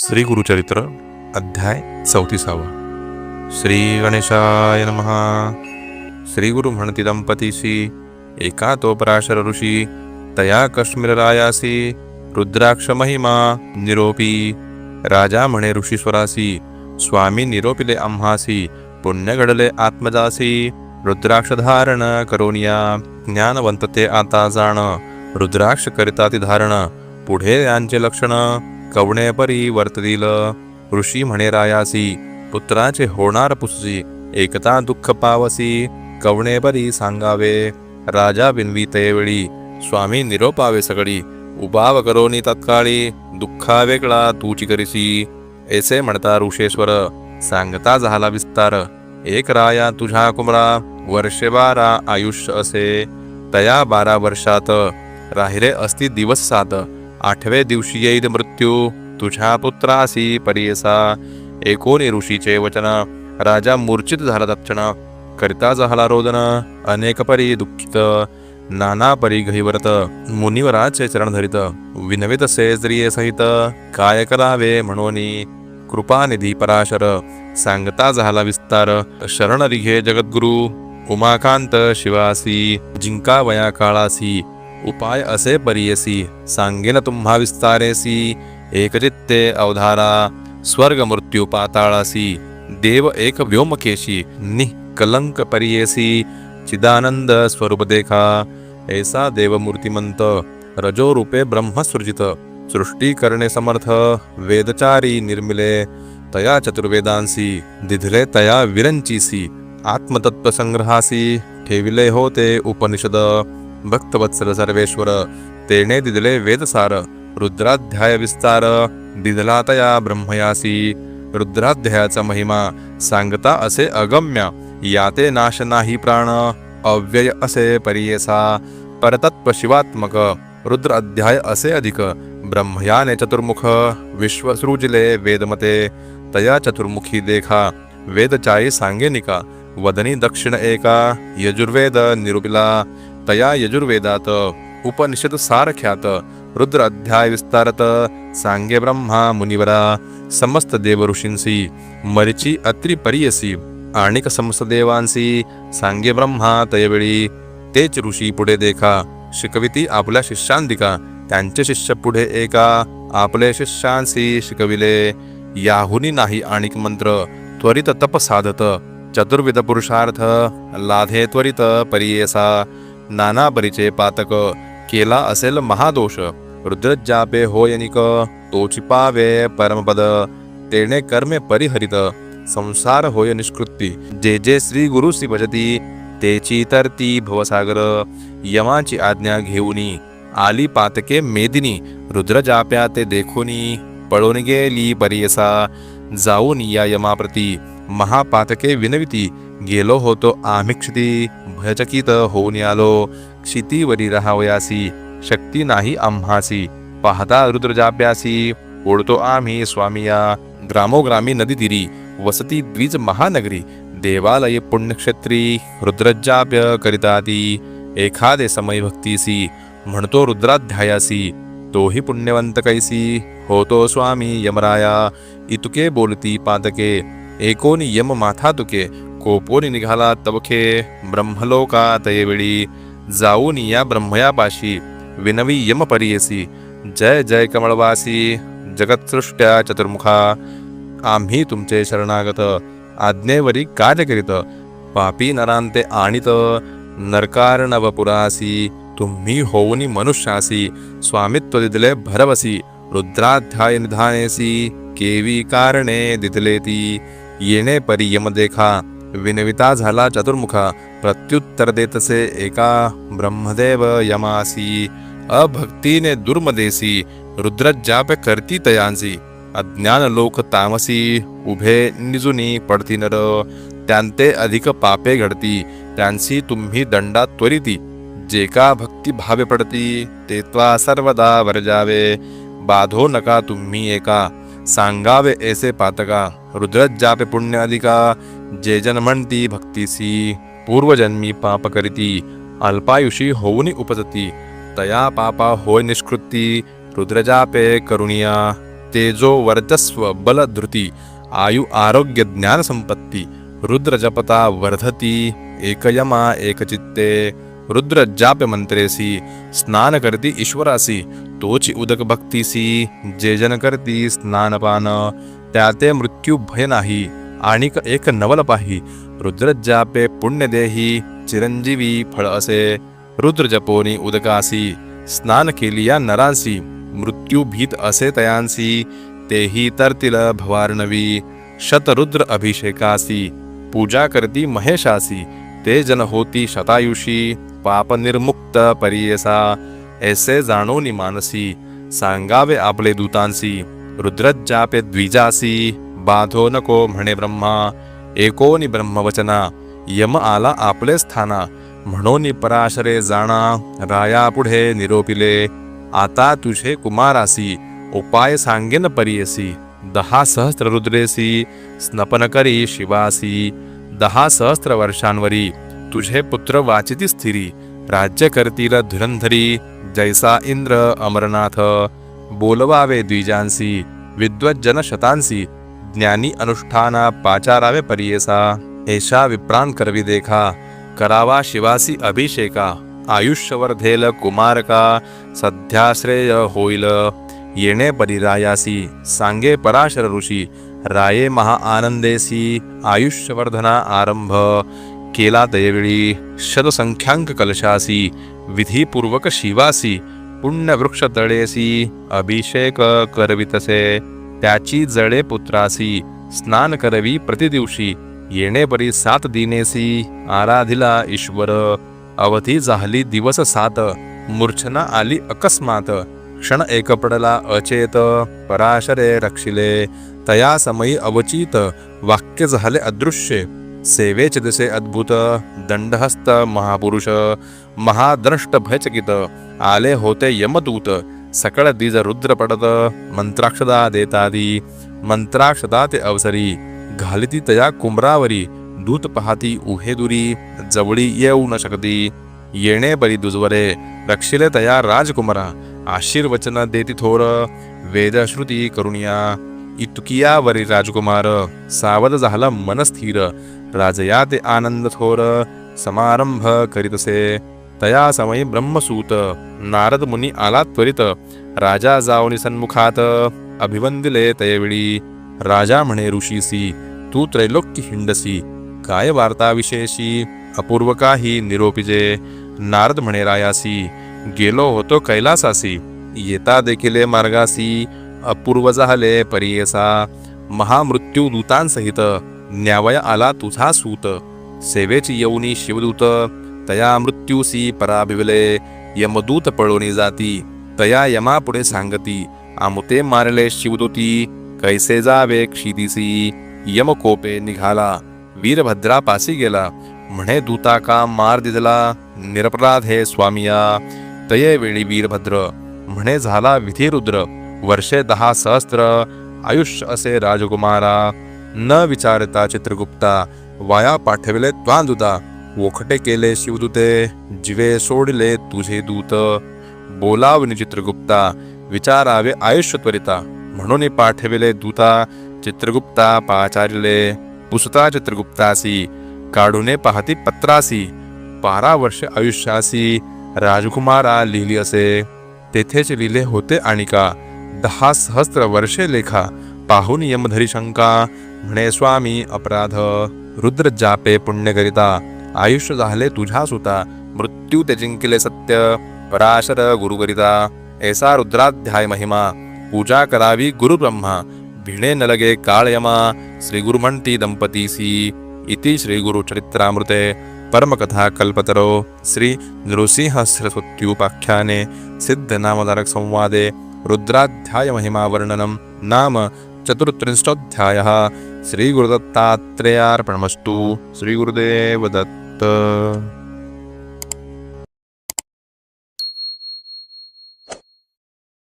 श्री गुरुचरित्र अध्याय 34. श्री गणेशाय नमः. श्री गुरु म्हणती दंपतीसी एका तो पराशर ऋषी तया काश्मीर रायासी रुद्राक्ष महिमा निरोपी. राजा म्हणे ऋषीश्वरासी स्वामी निरोपिले आम्हासी पुण्य घडले आत्मदासी. रुद्राक्ष धारण करोनिया ज्ञानवंत ते आता जाण. रुद्राक्ष करिता ती धारण पुढे यांचे लक्षण कवणे परी वर्ततील. ऋषी म्हणे रायासी पुत्राचे होणार पुसजी एकता दुःख पावसी. कवणे परी सांगावे राजा विनवी ते वेळी स्वामी निरोपावे सगळी. उभाव करोनी तत्काळी दुःखा वेगळा तूची करीसी. ऐसे म्हणता ऋषेश्वर सांगता झाला विस्तार. एक राया तुझ्या कुमरा वर्षे 12 आयुष्य असे. तया 12 वर्षात राहिले असती दिवस 7. 8व्या दिवशी येईल मृत्यू तुझ्या पुत्रासी परियसा. एकोणी ऋषीचे वचन राजा मूर्छित झाला तत्क्षण. करिता झाला रोदन अनेक परी दुःखित. नाना परी गहिवरत मुनिवराचे चरण धरित. विनवित सेज्रिये सहित काय करावे म्हणोनी. कृपानिधी पराशर सांगता झाला विस्तार. शरण रिघे जगद्गुरु उमाकांत शिवासी. जिंकावया काळासी उपाय असे परियसी. सांगेन तुम्हा विस्तारेसी एकचित्ते अवधारा. स्वर्ग मृत्यू पाताळासी देव एक व्योमकेशी. निकलंक परियसी चिदानंद स्वरूप देखा. ऐसा देव मूर्तिमंत रजो रूपे ब्रह्मसृजित. सृष्टी करणे समर्थ वेदचारी निर्मिले. तया चतुर्वेदांसी दिधले तया विरंचीसी. आत्मतत्व संग्रहासी ठेविले होते उपनिषद. भक्तवत्सल सर्वेश्वर तेने दिदले वेदसार. रुद्राध्याय विस्तार दिदला तया ब्रह्मयासी. रुद्राध्यायाचा महिमा सांगता असे अगम्य. याते नाश नाही प्राण अव्यय असे परियेसा. परतत्व शिवात्मक रुद्र अध्याय असे अधिक. ब्रह्मयाने चतुर्मुख विश्व सृजिले वेदमते. तया चतुर्मुखी देखा वेदचाई सांगेनिका. वदनी दक्षिण एका यजुर्वेद निरूपिला. तया यजुर्वेदात उपनिषद सारख्यात रुद्र अध्याय विस्तारत. सांगे ब्रह्मा मुनिवरा समस्त देव ऋषींसी. मरिची अत्रि परियसी आणिक समस्त देवांसी. सांगे ब्रह्मा तयवेळी तेच ऋषी पुढे देखा. शिकविती आपल्या शिष्यांदिका. त्यांचे शिष्य पुढे एका आपले शिष्यांसी शिकविले. याहुनी नाही आणिक मंत्र त्वरित तप साधत. चतुर्विध पुरुषार्थ लाधे त्वरित परियेसा. नाना परीचे पातक केला असेल महादोष. रुद्रजापे होयनिक तोची पावे परमपद. तेने कर्मे परिहरित संसार होय निष्कृती. जे जे श्री गुरुसी भजती तेची तरती भवसागर. यमाची आज्ञा घेऊनी आली पातके मेदिनी. रुद्रजाप्या ते देखुनी पळून गेली परियसा. जाऊन या यमाप्रती महापातके विनविती. गेलो होतो आम्ही क्षिती भयचकित होऊन आलो. क्षितीवरी राहावयासी शक्ती नाही आम्हासी. पाहता रुद्रजाप्यासी ओढतो आम्ही स्वामिया. ग्रामोग्रामी नदी तीरी वसती द्विज महानगरी. देवालय पुण्यक्षेत्री रुद्रजाप्य करिताती. एखादे समय भक्तीसी म्हणतो रुद्राध्यायासी. तोही पुण्यवंत कैसी होतो स्वामी यमराया. इतुके बोलती पातके एकोनी यम माथा तुके. कोपोनी निघाला तवखे ब्रह्मलोका तयवेळी. जाऊन या ब्रह्मयापाशी विनवी यम परियसी. जय जय कमळवासी जगत्सृष्ट्या चतुर्मुखा. आम्ही तुमचे शरणागत आज्ञेवरी कार्य करीत. पापी नरांते आणित नरकारणवपुरासी. तुम्ही होऊनी मनुष्यासी स्वामित्व दिदले भरवसी. रुद्राध्याय निधानेसी केवी कारणे दिदले ती. येणे परी यम देखा विनविता झाला चतुर्मुखा. प्रत्युत्तर देतसे एका ब्रह्मदेव यमासी. अभक्तीने दुर्मदेसी रुद्रजाप करती तयांसी. अज्ञान लोक तामसी उभे निजुनी पडती नर. त्यांते अधिक पापे घडती त्यांसी तुम्ही दंडा त्वरिती. जे का भक्ती भावे पडती ते त्वा सर्वदा वर्जावे. बाधो नका तुम्ही एका सांगावे ऐसे पातका. रुद्रजापे पुण्य अधिका. जे जन म्हणती भक्तीसी पूर्वजन्मी पाप करीती. अल्पायुषी होऊनी उपजती तया पापा होय निष्कृती. रुद्रजापे करुणिया तेजो वर्चस्व बल धृती आयु आरोग्य ज्ञान संपत्ती रुद्र जपता वर्धती एकयमा एकचित्ते रुद्र जाप मंत्रेसी स्नान करती ईश्वरासी तोची उदक भक्तीसी जे जन करती स्नानपान त्याते मृत्यू भय नाही आणिक एक नवल पाही रुद्र जापे पुण्य देही चिरंजीवी फळ असे रुद्र जपोनी उदकासी स्नान केलिया नरांसी मृत्यू भीत असे तयांसी तेही तरतील भवार्णवी शतरुद्र अभिषेकासी पूजा करती महेशासी ते जन होती शतायुषी पाप निर्मुक्त परियसा ऐसे जाणोनी मानसी सांगावे आपले दूतांसी रुद्रजापे द्विजासी बाधो नको म्हणे ब्रह्मा एकोनी ब्रह्मवचना यम आला आपले स्थाना म्हणोनी पराशरे जाणा राया पुढे निरोपिले आता तुझे कुमारासी उपाय सांगेन परियसी 10 सहस्त्र रुद्रेसी स्नपन करी शिवासी 10 सहस्त्र वर्षांवरी तुझे पुत्र वाचिती स्थिरी राज्य करतील धुरंधरी जैसा इंद्र अमरनाथ बोलवावे द्विजांसी विद्वज्जन शतांसी ज्ञानी अनुष्ठाना पाचारावे परियेसा ऐशा विप्राण करवी देखा करावा शिवासी अभिषेका आयुष्य वर्धेल कुमारका सध्याश्रेय होईल येणे परिरायासी सांगे पराशर ऋषी राये महा आनंदेसी आयुष्यवर्धना आरंभ केला दयवेळी शतसंख्यांक कलशासी विधीपूर्वक शिवासी पुण्यवृक्ष तळेसी अभिषेक करवितसे त्याची जळे पुत्रासी स्नान करवी प्रतिदिवशी येणे परी 7 दिनेसी आराधिला ईश्वर अवधी झाली दिवस 7 मूर्छना आली अकस्मात क्षण एक पडला अचेत पराशरे रक्षिले तया समयी अवचित वाक्य झाले अदृश्य सेवेच दिसे अद्भुत दंडहस्त महापुरुष महाद्रष्ट भयचकित आले होते यमदूत सकळ द्विज रुद्र पडत मंत्राक्षदा देतादी मंत्राक्षदा ते अवसरी घालिती तया कुंभरावरी दूत पाहती उहे दुरी जवळी येऊ न शकती येणे बरी दुजवरे रक्षिले तया राजकुमारा आशीर्वचन देती थोर वेदश्रुती करुणिया इतुकिया वरी राजकुमार सावध झाला मनस्थिर राजया ते आनंद थोर समारंभ करीतसे तया समयी ब्रह्मसूत नारद मुनी आला त्वरित राजा जाऊनी सन्मुखात अभिवंदिले तयवेळी राजा म्हणे ऋषीसी तू त्रैलोक्य हिंडसी काय वार्ता विशेषी अपूर्व काही निरोपिजे नारद म्हणे रायासी गेलो होतो कैलासासी येता देखिले मार्गासी अपूर्व झाले परियसा महामृत्यू दूतांसहित न्यावया आला तुझा सूत सेवेची येऊनी शिवदूत तया मृत्यूसी पराभिवले यमदूत पळोनी जाती तया यमा पुढे सांगती आमुते मारले शिवदूती कैसे जावे क्षितीसी यमकोपे निघाला वीरभद्रापासी गेला म्हणे दूता का मार दिदला निरपराध हे स्वामिया तये वेळी वीरभद्र म्हणे झाला विधिरुद्र वर्षे 10 सहस्त्र आयुष्य असे राजकुमारा न विचारता चित्रगुप्ता वाया पाठविले त्वांदुता वोखटे केले शिवदूते जिवे सोडिले तुझे दूत बोलावनी चित्रगुप्ता विचारावे आयुष्य त्वरिता म्हणून पाठविले दूता चित्रगुप्ता पाचारिले पुसता चित्रगुप्तासी काढूने पाहती पत्रासी 12 वर्ष आयुष्यासी राजकुमारा लिहिली असे तेथेच लिहिले होते आणिका 10 सहस्त्र वर्षे लेखा पाहून यमधरी शंका म्हणे स्वामी अपराध रुद्र जापे पुण्यकरिता आयुष्य झाले तुझ्या सुता मृत्यू ते जिंकिले सत्य पराशर गुरुकरिता ऐसा रुद्राध्याय महिमा पूजा करावी गुरु ब्रह्मा भिणे न लगे काळ यमा श्री गुरु म्हणती दंपतीसी इति श्री गुरु चरित्रामृते परमकथा कल्पतरो श्री नृसिंह सरस्वत्युपाख्याने सिद्ध नामधारक संवादे रुद्राध्याय महिमा वर्णनम नाम 34 श्री गुरुदत्तात्रेयार्पणमस्तु श्री गुरुदेव दत्त।